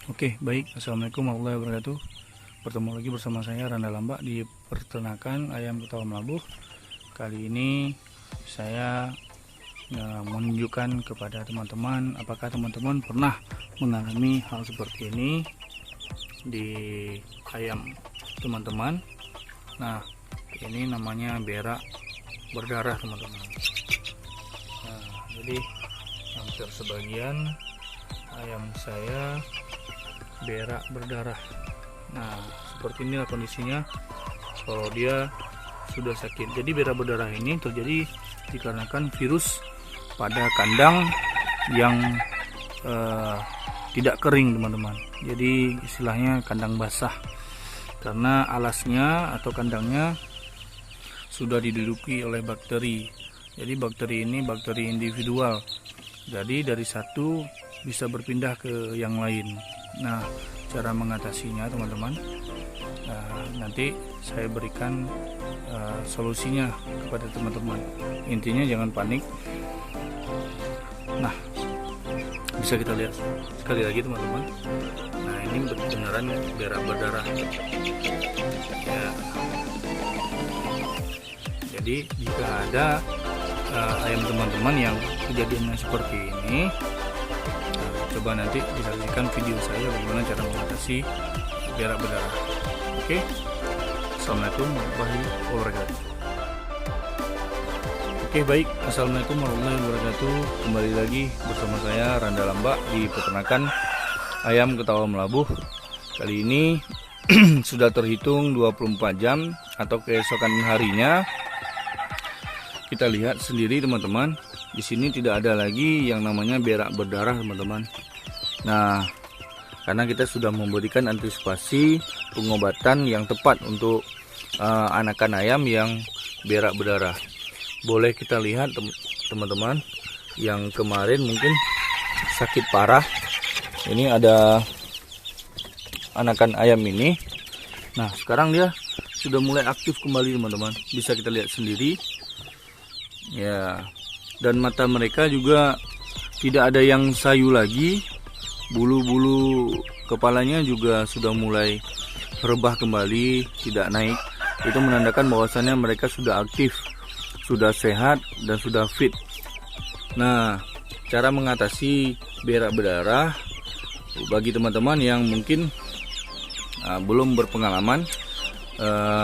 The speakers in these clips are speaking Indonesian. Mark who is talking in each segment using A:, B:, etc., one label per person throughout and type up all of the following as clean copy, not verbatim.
A: Oke, baik. Assalamualaikum warahmatullahi wabarakatuh. Bertemu lagi bersama saya Randa Lamba di peternakan ayam Ketawa Melabuh. Kali ini saya menunjukkan kepada teman-teman apakah teman-teman pernah mengalami hal seperti ini di ayam teman-teman. Nah, ini namanya berak berdarah teman-teman. Nah, jadi hampir sebagian ayam saya berak berdarah. Nah, seperti inilah kondisinya kalau dia sudah sakit. Jadi berak berdarah ini terjadi dikarenakan virus pada kandang yang tidak kering teman-teman. Jadi istilahnya kandang basah, karena alasnya atau kandangnya sudah diduduki oleh bakteri. Jadi bakteri ini bakteri individual, jadi dari satu bisa berpindah ke yang lain. Nah, cara mengatasinya teman-teman, nanti saya berikan solusinya kepada teman-teman. Intinya jangan panik. Nah, bisa kita lihat sekali lagi teman-teman. Nah, ini beneran berak berdarah ya. Jadi jika ada ayam teman-teman yang kejadiannya seperti ini, coba nanti disaksikan video saya bagaimana cara mengatasi berak berdarah. Oke, assalamualaikum warahmatullahi wabarakatuh. Oke, baik, assalamualaikum warahmatullahi wabarakatuh. Kembali lagi bersama saya Randa Lamba di peternakan ayam Ketawa Melabuh. Kali ini sudah terhitung 24 jam atau keesokan harinya. Kita lihat sendiri teman-teman, di sini tidak ada lagi yang namanya berak berdarah teman-teman. Nah, karena kita sudah memberikan antisipasi pengobatan yang tepat untuk anakan ayam yang berak berdarah. Boleh kita lihat teman-teman, yang kemarin mungkin sakit parah. Ini ada anakan ayam ini. Nah, sekarang dia sudah mulai aktif kembali teman-teman. Bisa kita lihat sendiri. Ya, dan mata mereka juga tidak ada yang sayu lagi. Bulu-bulu kepalanya juga sudah mulai rebah kembali, tidak naik. Itu menandakan bahwasannya mereka sudah aktif, sudah sehat, dan sudah fit. Nah, cara mengatasi berak berdarah bagi teman-teman yang mungkin belum berpengalaman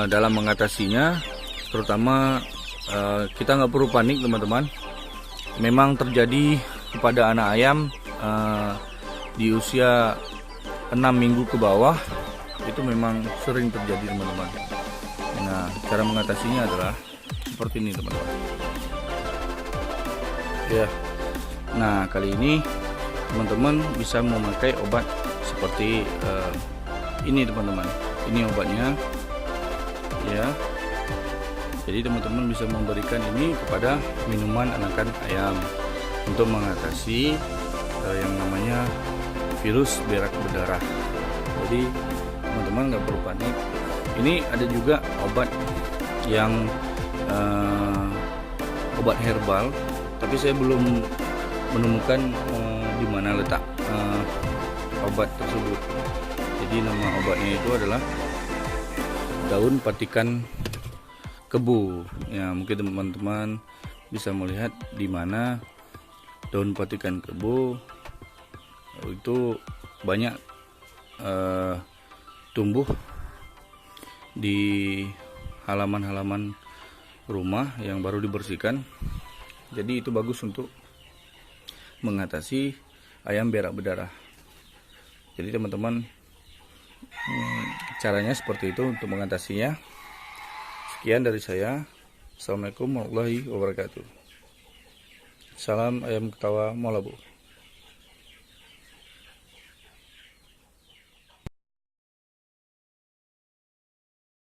A: dalam mengatasinya, terutama kita nggak perlu panik teman-teman. Memang terjadi kepada anak ayam di usia 6 minggu ke bawah, itu memang sering terjadi teman-teman. Nah, cara mengatasinya adalah seperti ini teman-teman ya. Nah, kali ini teman-teman bisa memakai obat seperti ini teman-teman. Ini obatnya ya. Jadi teman-teman bisa memberikan ini kepada minuman anakan ayam untuk mengatasi yang namanya virus berak berdarah. Jadi teman-teman nggak perlu panik. Ini ada juga obat yang obat herbal, tapi saya belum menemukan di mana letak obat tersebut. Jadi nama obatnya itu adalah daun patikan kebu. Ya, mungkin teman-teman bisa melihat di mana daun patikan kebu itu banyak tumbuh di halaman-halaman rumah yang baru dibersihkan. Jadi itu bagus untuk mengatasi ayam berak berdarah. Jadi teman-teman, caranya seperti itu untuk mengatasinya. Sekian dari saya. Assalamualaikum warahmatullahi wabarakatuh. Salam ayam Ketawa Melabuh.